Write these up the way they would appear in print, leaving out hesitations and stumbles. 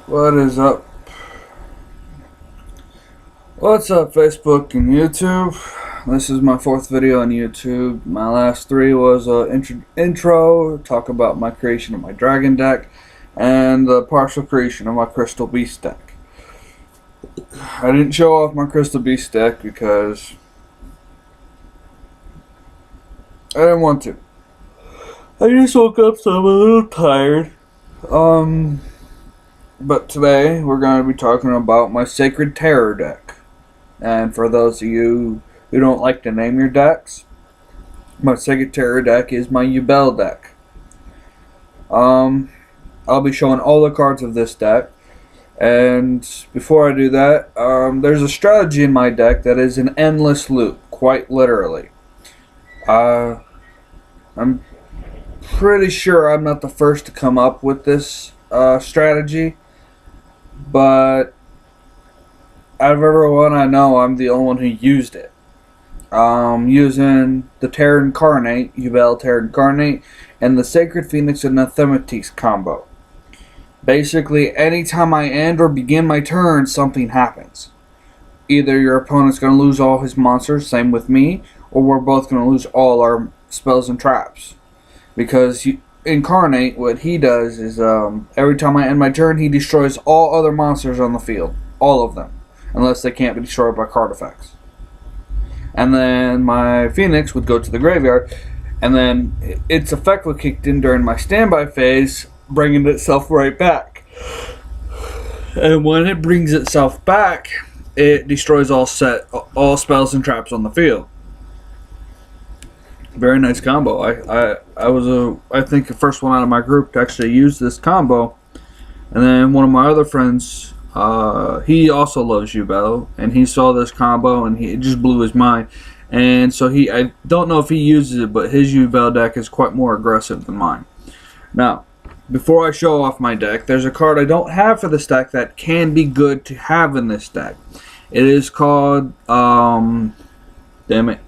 What is up? What's up, Facebook and YouTube? This is my fourth video on YouTube. My last three was an intro, talk about my creation of my dragon deck, and the partial creation of my crystal beast deck. I didn't show off my crystal beast deck because I didn't want to. I just woke up, so I'm a little tired. But today we're going to be talking about my Sacred Terror deck. And for those of you who don't like to name your decks, my Sacred Terror deck is my yugioh deck. I'll be showing all the cards of this deck. And before I do that, there's a strategy in my deck that is an endless loop, quite literally. I'm pretty sure I'm not the first to come up with this strategy, but out of everyone I know, I'm the only one who used it. Using the Terror Incarnate, yugioh Terror Incarnate, and the Sacred Phoenix and Anathematis combo. Basically, anytime I end or begin my turn, something happens. Either your opponent's going to lose all his monsters, same with me, or we're both going to lose all our spells and traps. Because Incarnate, what he does is, every time I end my turn, he destroys all other monsters on the field. All of them. Unless they can't be destroyed by card effects. And then my Phoenix would go to the graveyard, and then its effect would kick in during my standby phase, bringing itself right back. And when it brings itself back, it destroys all spells and traps on the field. Very nice combo. I think the first one out of my group to actually use this combo. And then one of my other friends, he also loves yugioh, and he saw this combo and it just blew his mind. And so I don't know if he uses it, but his yugioh deck is quite more aggressive than mine. Now, before I show off my deck, there's a card I don't have for this deck that can be good to have in this deck. It is called, damn it.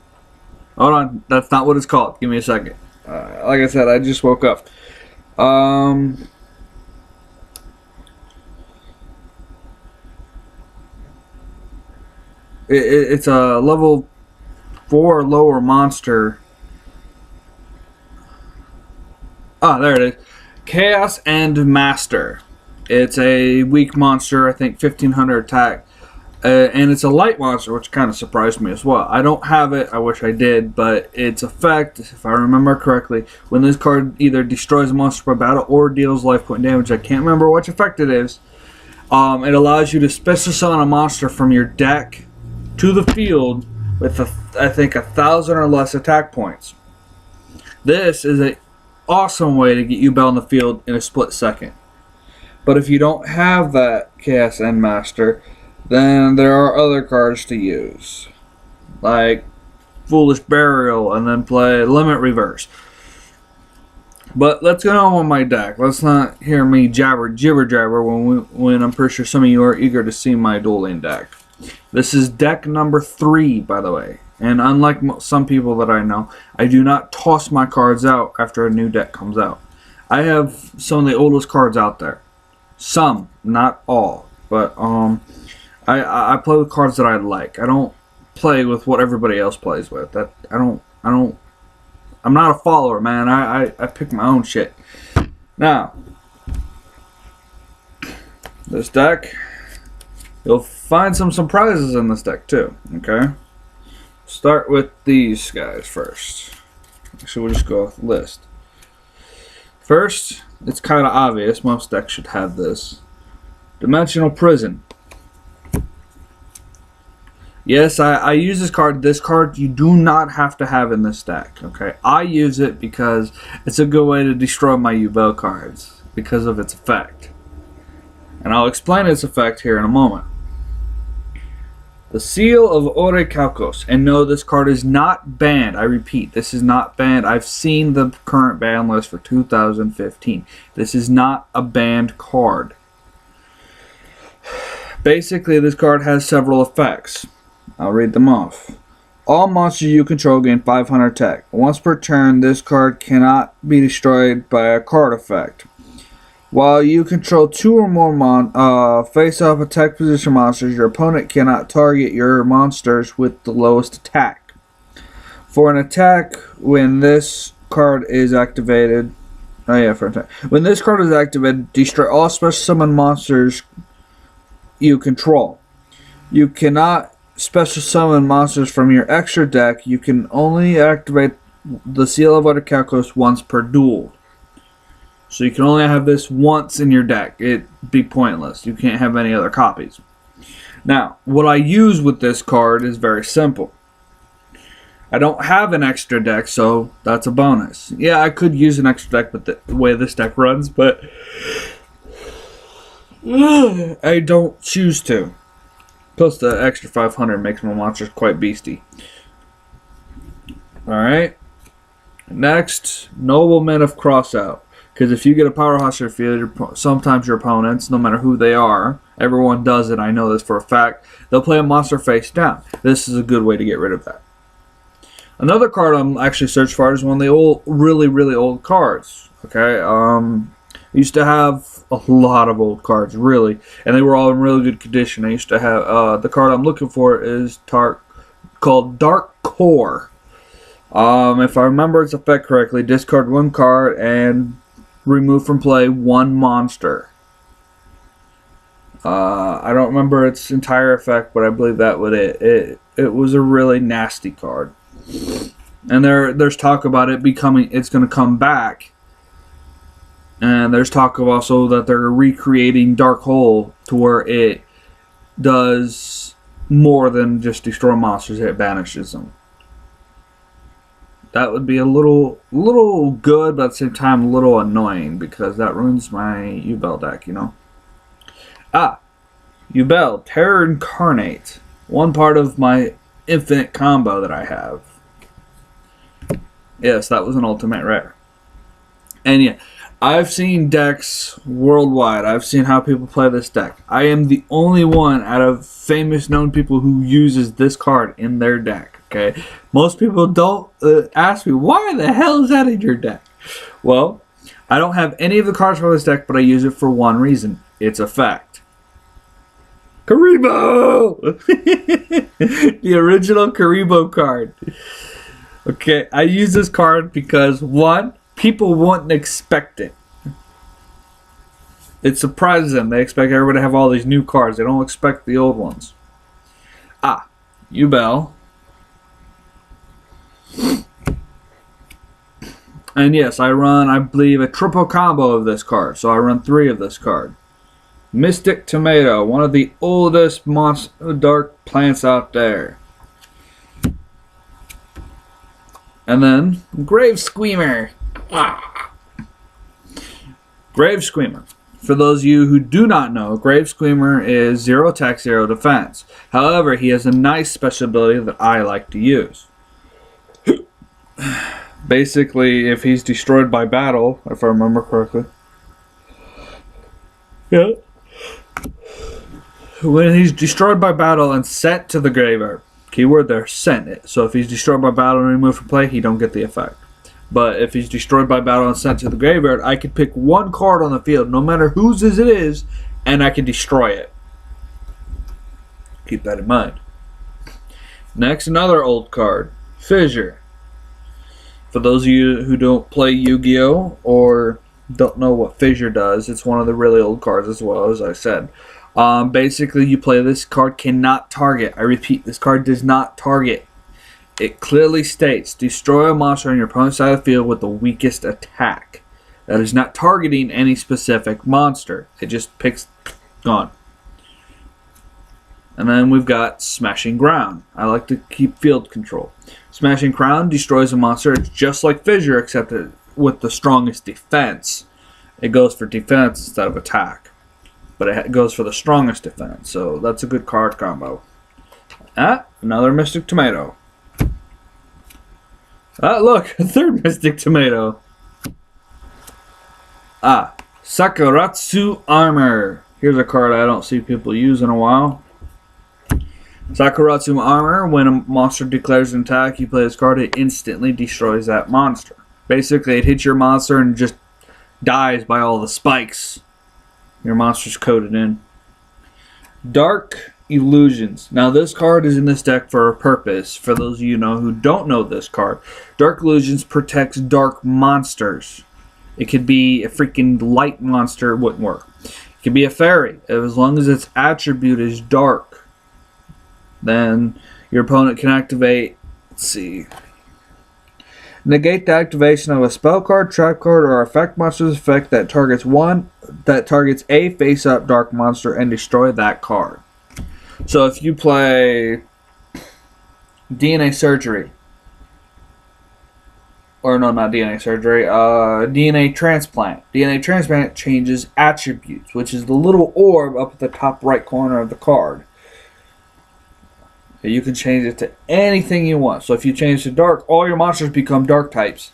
Hold on, that's not what it's called. Give me a second. Like I said, I just woke up. It's a level 4 lower monster. Ah, there it is. Chaos and Master. It's a weak monster, I think 1500 attack. And it's a light monster, which kind of surprised me as well. I don't have it, I wish I did, but its effect, if I remember correctly, when this card either destroys a monster by battle or deals life point damage, I can't remember which effect it is, it allows you to special summon a monster from your deck to the field with, I think, 1,000 or less attack points. This is an awesome way to get yugioh on the field in a split second. But if you don't have that Chaos End Master, then there are other cards to use, like Foolish Burial, and then play Limit Reverse. But let's get on with my deck. Let's not hear me jibber jabber when I'm pretty sure some of you are eager to see my dueling deck. This is deck number 3, by the way. And unlike some people that I know, I do not toss my cards out after a new deck comes out. I have some of the oldest cards out there. Some, not all. But I play with cards that I like. I don't play with what everybody else plays with. I'm not a follower, man. I pick my own shit. Now, this deck, you'll find some surprises in this deck too. Okay, start with these guys first. Actually, we'll just go off the list. First, it's kind of obvious. Most decks should have this. Dimensional Prison. Yes, I use this card. This card you do not have to have in this deck. Okay, I use it because it's a good way to destroy my yugioh cards because of its effect. And I'll explain its effect here in a moment. The Seal of Orichalcos. And no, this card is not banned. I repeat, this is not banned. I've seen the current ban list for 2015. This is not a banned card. Basically, this card has several effects. I'll read them off. All monsters you control gain 500 attack. Once per turn, this card cannot be destroyed by a card effect. While you control 2 or more face-off attack position monsters, your opponent cannot target your monsters with the lowest attack. For an attack, when this card is activated... Oh yeah, for an attack. When this card is activated, destroy all special summon monsters you control. You cannot special summon monsters from your extra deck. You can only activate the Seal of Utter Calculus once per duel. So you can only have this once in your deck. It'd be pointless. You can't have any other copies. Now, what I use with this card is very simple. I don't have an extra deck, so that's a bonus. Yeah, I could use an extra deck with the way this deck runs, but I don't choose to. Plus, the extra 500 makes my monsters quite beastie. Alright. Next, Noblemen of Crossout. Because if you get a powerhouse your field, sometimes your opponents, no matter who they are, everyone does it, I know this for a fact, they'll play a monster face down. This is a good way to get rid of that. Another card I'm actually searching for is one of the old, really old cards. Okay, I used to have a lot of old cards, really, and they were all in really good condition. I used to have, the card I'm looking for is called Dark Core. If I remember its effect correctly, discard 1 card and remove from play 1 monster. I don't remember its entire effect, but I believe that was it. It was a really nasty card. And there's talk about it it's going to come back. And there's talk of also that they're recreating Dark Hole to where it does more than just destroy monsters, it banishes them. That would be a little good, but at the same time a little annoying, because that ruins my Yubel deck, you know. Yubel, Terror Incarnate. One part of my infinite combo that I have. Yes, that was an ultimate rare. And yeah, I've seen decks worldwide. I've seen how people play this deck. I am the only one out of famous known people who uses this card in their deck. Okay, most people don't ask me, why the hell is that in your deck? Well, I don't have any of the cards for this deck, but I use it for one reason. Its effect. Karibo! The original Karibo card. Okay, I use this card because, one, people wouldn't expect it. It surprises them. They expect everybody to have all these new cards. They don't expect the old ones. Yubel. And yes, I run, I believe, a triple combo of this card. So I run 3 of this card. Mystic Tomato, one of the oldest dark plants out there. And then, Grave Screamer. Grave Screamer. For those of you who do not know, Grave Screamer is 0 attack, 0 defense. However, he has a nice special ability that I like to use. Basically, if he's destroyed by battle, if I remember correctly. Yeah. When he's destroyed by battle and sent to the graveyard. Keyword there, sent it. So if he's destroyed by battle and removed from play, he don't get the effect. But if he's destroyed by battle and sent to the graveyard, I can pick 1 card on the field, no matter whose it is, and I can destroy it. Keep that in mind. Next, another old card. Fissure. For those of you who don't play Yu-Gi-Oh! Or don't know what Fissure does, it's one of the really old cards as well, as I said. Basically, you play this card cannot target. I repeat, this card does not target. It clearly states, destroy a monster on your opponent's side of the field with the weakest attack. That is not targeting any specific monster. It just picks, gone. And then we've got Smashing Ground. I like to keep field control. Smashing Ground destroys a monster. It's just like Fissure, except with the strongest defense. It goes for defense instead of attack. But it goes for the strongest defense. So that's a good card combo. Another Mystic Tomato. Look, a 3rd Mystic Tomato. Sakuratsu Armor. Here's a card I don't see people use in a while. Sakuratsu Armor. When a monster declares an attack, you play this card, it instantly destroys that monster. Basically, it hits your monster and just dies by all the spikes your monster's coated in. Dark Illusions. Now this card is in this deck for a purpose. For those of you who don't know this card, Dark Illusions protects dark monsters. It could be a freaking light monster, it wouldn't work. It could be a fairy. As long as its attribute is dark, then your opponent can activate, let's see, negate the activation of a spell card, trap card, or effect monster's effect that targets a face-up dark monster and destroy that card. So if you play DNA Surgery, or no, not DNA Surgery, DNA Transplant. DNA Transplant changes attributes, which is the little orb up at the top right corner of the card. You can change it to anything you want. So if you change to dark, all your monsters become dark types,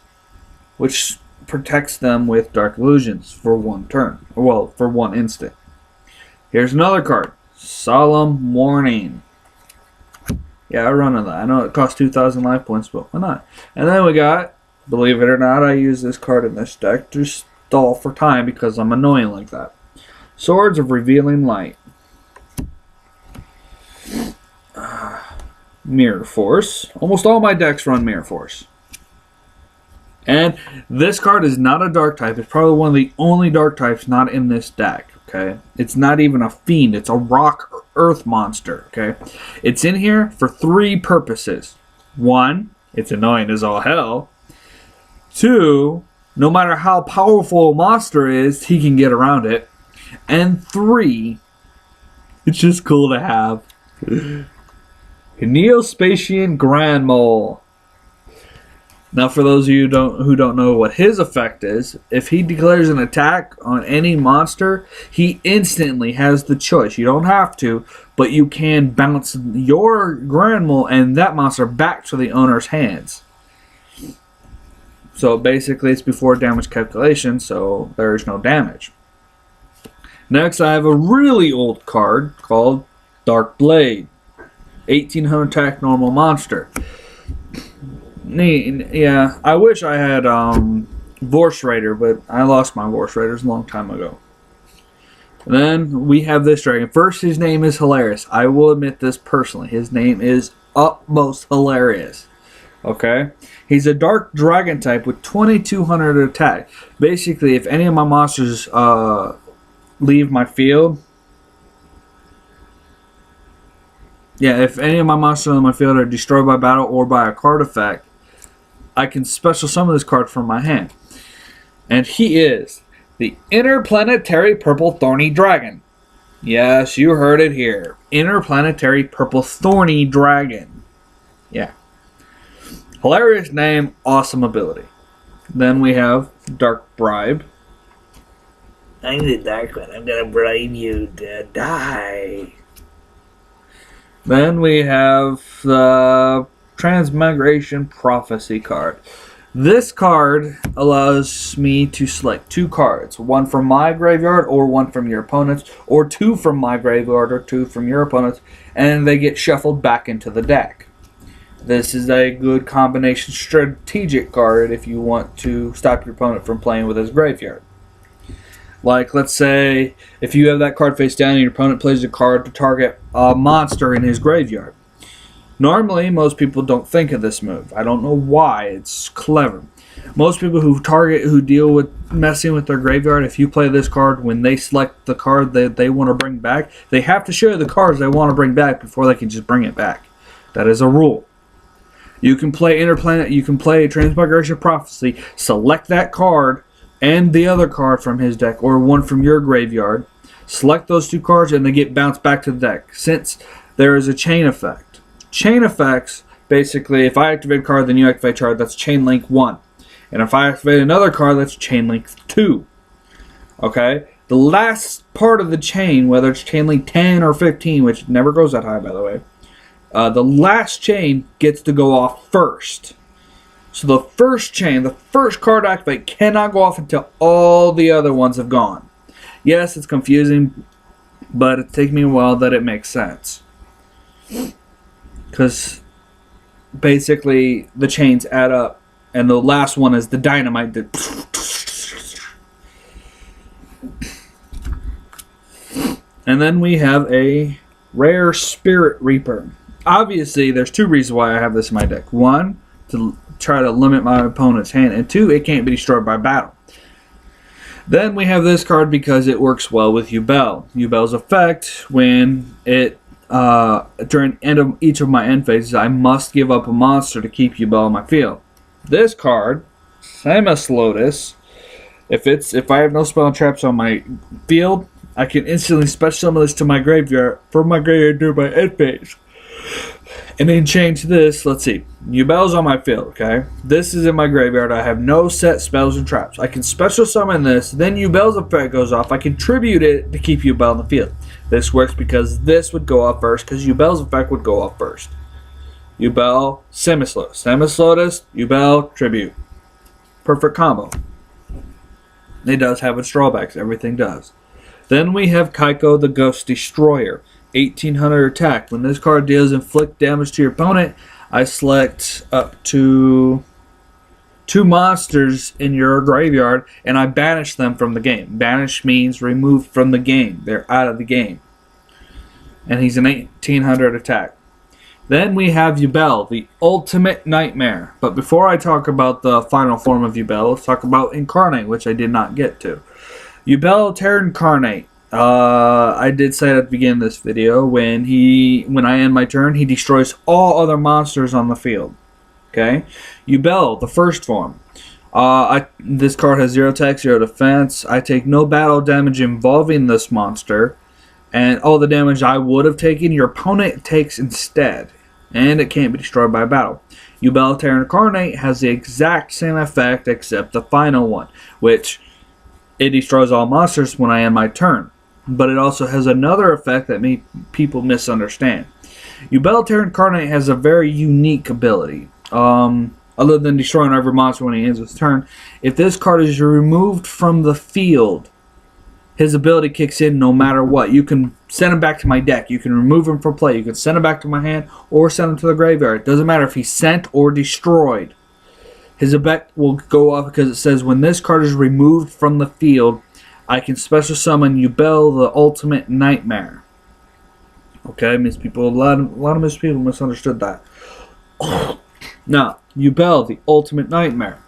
which protects them with Dark Illusions for one turn. Well, for one instant. Here's another card. Solemn Warning. Yeah, I run on that. I know it costs 2,000 life points, but why not? And then we got, believe it or not, I use this card in this deck to stall for time because I'm annoying like that. Swords of Revealing Light. Mirror Force. Almost all my decks run Mirror Force. And this card is not a dark type. It's probably one of the only dark types not in this deck. Okay, it's not even a fiend. It's a rock or earth monster. Okay, it's in here for 3 purposes. 1, it's annoying as all hell. 2, no matter how powerful a monster is, he can get around it. And 3, it's just cool to have. Neospatian Grand Mole. Now, for those of you who don't know what his effect is, if he declares an attack on any monster, he instantly has the choice. You don't have to, but you can bounce your Grand Mole and that monster back to the owner's hands. So basically, it's before damage calculation, so there is no damage. Next, I have a really old card called Dark Blade. 1800 attack normal monster. Neat. Yeah, I wish I had Vorse Raider, but I lost my Vorse Raiders a long time ago. And then we have this dragon. First, his name is hilarious. I will admit this personally. His name is utmost hilarious. Okay? He's a dark dragon type with 2200 attack. Basically, if any of my monsters leave my field, if any of my monsters on my field are destroyed by battle or by a card effect, I can special summon this card from my hand. And he is the Interplanetary Purple Thorny Dragon. Yes, you heard it here. Interplanetary Purple Thorny Dragon. Yeah. Hilarious name, awesome ability. Then we have Dark Bribe. I'm the Dark One. I'm going to bribe you to die. Then we have the Transmigration Prophecy card. This card allows me to select 2 cards. 1 from my graveyard or 1 from your opponent's. Or 2 from my graveyard or 2 from your opponent's. And they get shuffled back into the deck. This is a good combination strategic card if you want to stop your opponent from playing with his graveyard. Like, let's say, if you have that card face down and your opponent plays a card to target a monster in his graveyard. Normally, most people don't think of this move. I don't know why. It's clever. Most people who deal with messing with their graveyard, if you play this card, when they select the card that they want to bring back, they have to show the cards they want to bring back before they can just bring it back. That is a rule. You can play Transmigration Prophecy, select that card and the other card from his deck, or 1 from your graveyard. Select those 2 cards and they get bounced back to the deck, since there is a chain effect. Chain effects, basically, if I activate a card, then you activate a card, that's chain link 1. And if I activate another card, that's chain link 2. Okay? The last part of the chain, whether it's chain link 10 or 15, which never goes that high, by the way, the last chain gets to go off first. So the first chain, the first card activate, cannot go off until all the other ones have gone. Yes, it's confusing, but it takes me a while that it makes sense. Because basically the chains add up, and the last one is the dynamite that And then we have a rare Spirit Reaper. Obviously, there's two reasons why I have this in my deck. One, to try to limit my opponent's hand, and two, it can't be destroyed by battle. Then we have this card because it works well with Yubel. Yubel's effect, when it during end of each of my end phases, I must give up a monster to keep Yubel on my field. This card, Samus Lotus, if I have no spell and traps on my field, I can instantly special summon this to my graveyard from my graveyard during my end phase. And then change this. Let's see. Yubel's on my field, okay? This is in my graveyard. I have no set spells and traps. I can special summon this. Then Yubel's effect goes off. I can tribute it to keep Yubel on the field. This works because this would go off first, because Yubel's effect would go off first. Yubel, Samus Lotus. Samus Lotus, Yubel, tribute. Perfect combo. It does have its drawbacks. Everything does. Then we have Kaiko the Ghost Destroyer. 1800 attack. When this card deals inflict damage to your opponent, I select up to 2 monsters in your graveyard and I banish them from the game. Banish means removed from the game. They're out of the game. And he's an 1800 attack. Then we have Yubel, the Ultimate Nightmare. But before I talk about the final form of Yubel, let's talk about Incarnate, which I did not get to. Yubel Terra Incarnate. I did say at the beginning of this video, when I end my turn, he destroys all other monsters on the field. Okay? Yubel, the first form. This card has 0 attack, 0 defense. I take no battle damage involving this monster. And all the damage I would have taken, your opponent takes instead. And it can't be destroyed by battle. Yubel Terra Incarnate has the exact same effect except the final one, which it destroys all monsters when I end my turn. But it also has another effect that people misunderstand. Yubel Terra Incarnate has a very unique ability. Other than destroying every monster when he ends his turn, if this card is removed from the field, his ability kicks in no matter what. You can send him back to my deck. You can remove him from play. You can send him back to my hand or send him to the graveyard. It doesn't matter if he's sent or destroyed. His effect will go off because it says when this card is removed from the field, I can special summon Yubel, the Ultimate Nightmare. Okay, a lot of people misunderstood that. Now, Yubel, the Ultimate Nightmare.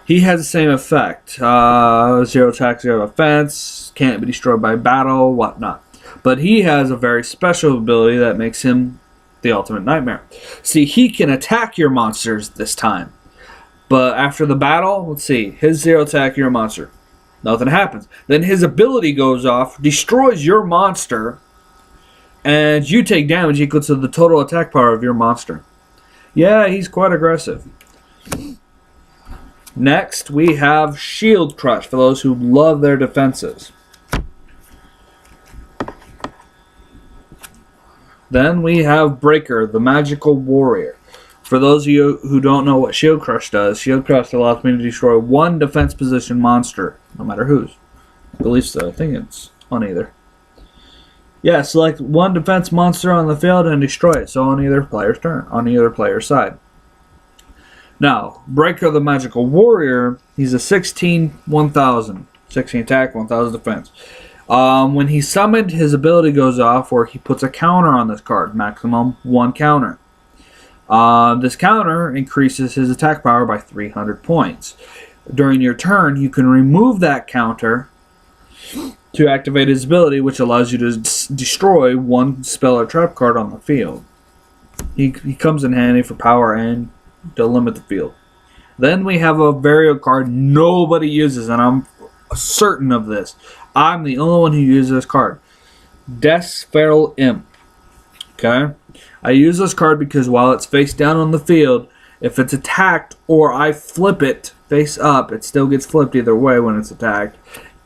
He has the same effect. 0 attack, 0 defense, can't be destroyed by battle, whatnot. But he has a very special ability that makes him the Ultimate Nightmare. See, he can attack your monsters this time. But after the battle, let's see, his 0 attack, your monster. Nothing happens. Then his ability goes off, destroys your monster, and you take damage equal to the total attack power of your monster. Yeah, he's quite aggressive. Next, we have Shield Crush for those who love their defenses. Then we have Breaker, the Magical Warrior. For those of you who don't know what Shield Crush does, Shield Crush allows me to destroy 1 defense position monster, no matter whose. I believe so. I think it's on either. Yeah, select 1 defense monster on the field and destroy it. So on either player's turn, on either player's side. Now, Breaker the Magical Warrior, he's a 16, 1000. 16 attack, 1000 defense. When he's summoned, his ability goes off where he puts a counter on this card. Maximum 1 counter. This counter increases his attack power by 300 points. During your turn, you can remove that counter to activate his ability, which allows you to destroy 1 spell or trap card on the field. He comes in handy for power and to limit the field. Then we have a variable card nobody uses, and I'm certain of this. I'm the only one who uses this card. Death's Feral Imp. Okay? I use this card because while it's face down on the field, if it's attacked or I flip it face up, it still gets flipped either way when it's attacked.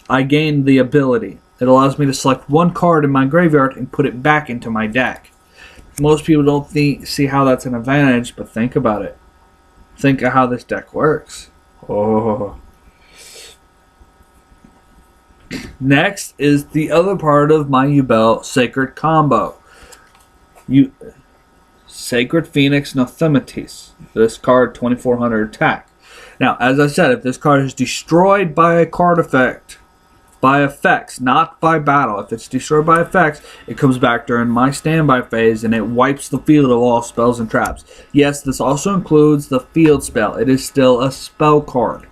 I gain the ability. It allows me to select 1 card in my graveyard and put it back into my deck. Most people don't see how that's an advantage, but think about it. Think of how this deck works. Oh. Next is the other part of my Yubel Sacred combo. Sacred Phoenix Nothemitis. This card, 2400 attack. Now, as I said, if this card is destroyed by a card effect by effects, not by battle. If it's destroyed by effects, it comes back during my standby phase and it wipes the field of all spells and traps. Yes, this also includes the field spell. It is still a spell card.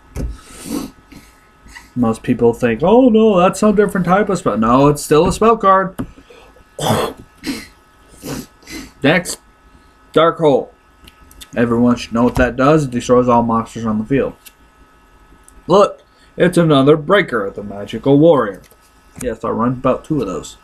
Most people think, oh no, that's some different type of spell. No, it's still a spell card. Next, Dark Hole. Everyone should know what that does. It destroys all monsters on the field. Look, it's another Breaker, the Magical Warrior. Yes, I run about 2 of those.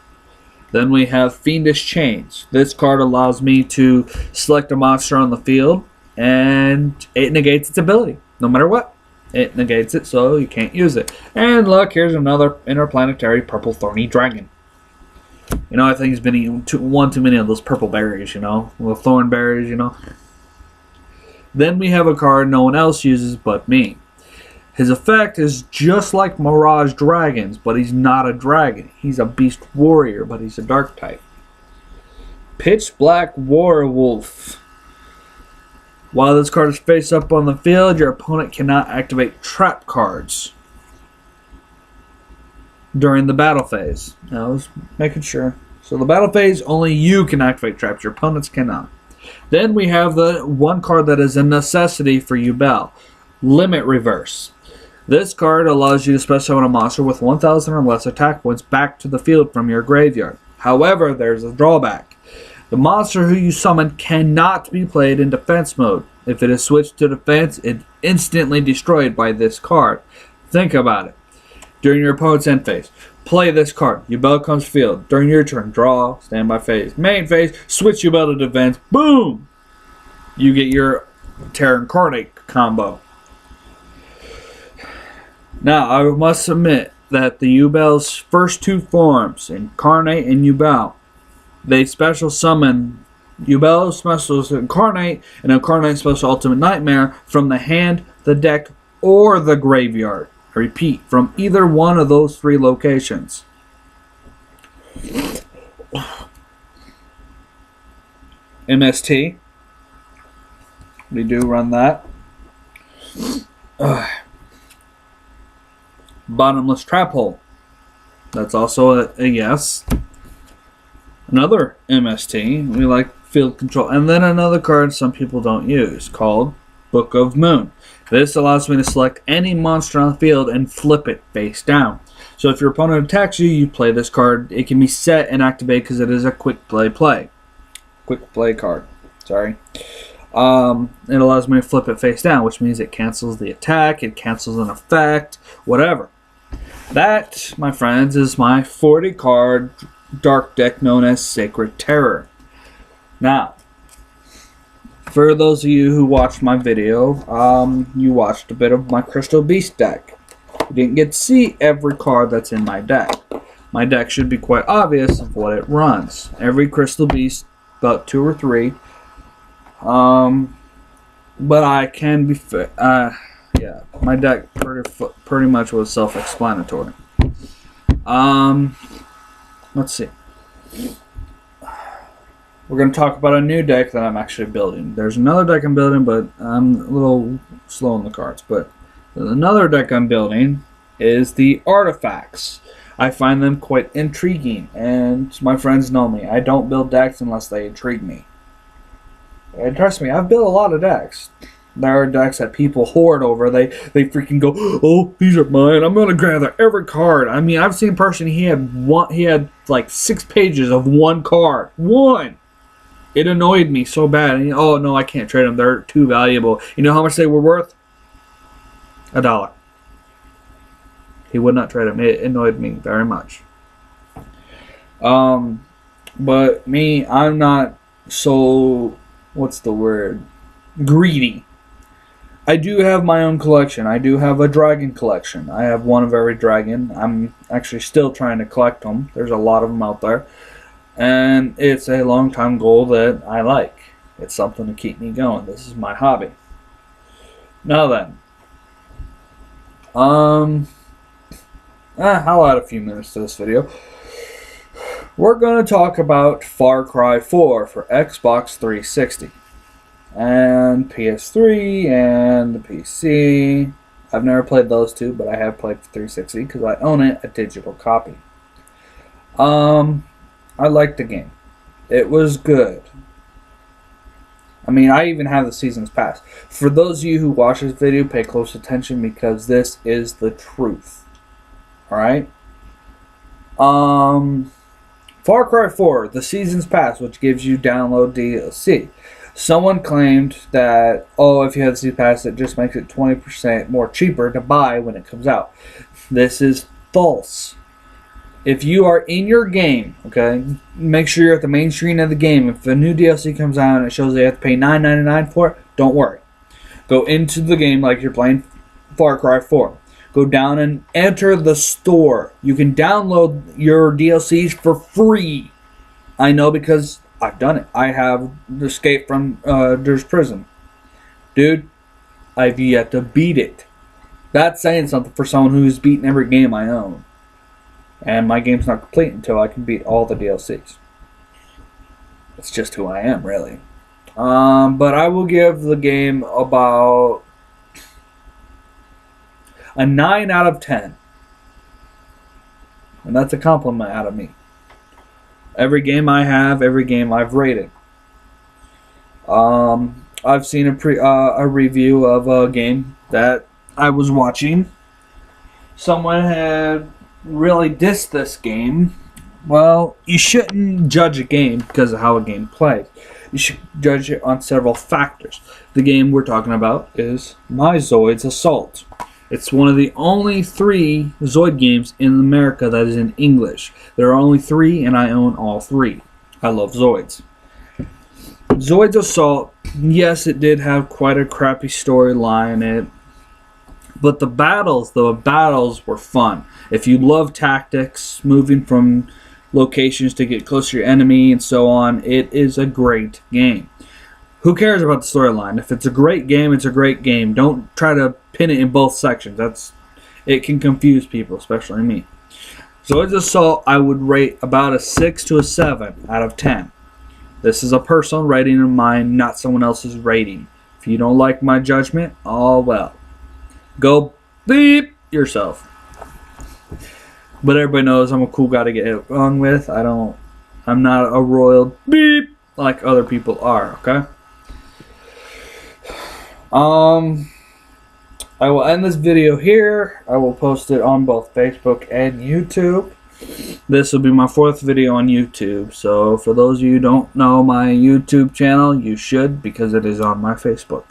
Then we have Fiendish Chains. This card allows me to select a monster on the field, and it negates its ability. No matter what, it negates it, so you can't use it. And look, here's another interplanetary purple thorny dragon. You know, I think he's been eating one too many of those purple berries, you know, the thorn berries, you know. Then we have a card no one else uses but me. His effect is just like Mirage Dragons, but he's not a dragon. He's a beast warrior, but he's a dark type. Pitch Black Werewolf. While this card is face up on the field, your opponent cannot activate trap cards during the battle phase. I was making sure. So the battle phase, only you can activate traps. Your opponents cannot. Then we have the one card that is a necessity for Yubel. Limit Reverse. This card allows you to special summon a monster with 1,000 or less attack points back to the field from your graveyard. However, there's a drawback. The monster who you summon cannot be played in defense mode. If it is switched to defense, it's instantly destroyed by this card. Think about it. During your opponent's end phase, play this card. Yubel comes field. During your turn, draw, standby phase. Main phase, switch Yubel to defense. Boom! You get your Terra Incarnate combo. Now, I must admit that the Yubel's first 2 forms, Incarnate and Yubel, they special summon Yubel special Incarnate and Incarnate special Ultimate Nightmare from the hand, the deck, or the graveyard. I repeat, from either one of those 3 locations. MST. We do run that. Bottomless Trap Hole. That's also a yes. Another MST. We like Field Control. And then another card some people don't use called Book of Moon. This allows me to select any monster on the field and flip it face down. So if your opponent attacks you, you play this card. It can be set and activated because it is a quick play card. Sorry. It allows me to flip it face down, which means it cancels the attack, it cancels an effect, whatever. That, my friends, is my 40 card dark deck known as Sacred Terror. Now, for those of you who watched my video, you watched a bit of my Crystal Beast deck. You didn't get to see every card that's in my deck. My deck should be quite obvious of what it runs. Every Crystal Beast, about 2 or 3. But I can be yeah, my deck pretty much was self-explanatory. Let's see. We're going to talk about a new deck that I'm actually building. There's another deck I'm building, but I'm a little slow on the cards. But another deck I'm building is the Artifacts. I find them quite intriguing, and my friends know me. I don't build decks unless they intrigue me. And trust me, I've built a lot of decks. There are decks that people hoard over. They freaking go, oh, these are mine. I'm gonna gather every card. I mean, I've seen a person, he had like 6 pages of one card. One. It annoyed me so bad. And, oh no, I can't trade them. They're too valuable. You know how much they were worth? $1. He would not trade them. It annoyed me very much. But me, I'm not so, what's the word? Greedy. I do have my own collection. I do have a dragon collection. I have one of every dragon. I'm actually still trying to collect them. There's a lot of them out there. And it's a long-time goal that I like. It's something to keep me going. This is my hobby. Now then. I'll add a few minutes to this video. We're going to talk about Far Cry 4 for Xbox 360. And PS3 and the PC. I've never played those two, but I have played for 360 because I own it, a digital copy. I liked the game. It was good. I mean, I even have the seasons pass. For those of you who watch this video, pay close attention because this is the truth. Alright? Far Cry 4, the seasons pass, which gives you download DLC. Someone claimed that, oh, if you have the season pass, it just makes it 20% more cheaper to buy when it comes out. This is false. If you are in your game, okay, make sure you're at the main screen of the game. If a new DLC comes out and it shows that you have to pay $9.99 for it, don't worry. Go into the game like you're playing Far Cry 4. Go down and enter the store. You can download your DLCs for free. I know because I've done it. I have escaped from Dur's prison. Dude, I've yet to beat it. That's saying something for someone who's beaten every game I own. And my game's not complete until I can beat all the DLCs. It's just who I am, really. But I will give the game about a 9 out of 10. And that's a compliment out of me. Every game I have, every game I've rated. I've seen a review of a game that I was watching. Someone had really dissed this game. Well, you shouldn't judge a game because of how a game plays. You should judge it on several factors. The game we're talking about is my Zoids Assault. It's one of the only 3 Zoid games in America that is in English. There are only 3 and I own all 3. I love Zoids. Zoids Assault, yes, it did have quite a crappy storyline in it. But the battles were fun. If you love tactics, moving from locations to get closer to your enemy and so on, it is a great game. Who cares about the storyline? If it's a great game, it's a great game. Don't try to pin it in both sections. It can confuse people, especially me. So as Assault, I would rate about a 6 to a 7 out of 10. This is a personal rating of mine, not someone else's rating. If you don't like my judgment, oh well. Go beep yourself. But everybody knows I'm a cool guy to get along with. I'm not a royal beep like other people are, okay? I will end this video here. I will post it on both Facebook and YouTube. This will be my 4th video on YouTube. So for those of you who don't know my YouTube channel, you should because it is on my Facebook.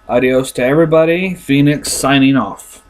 Adios to everybody. Phoenix signing off.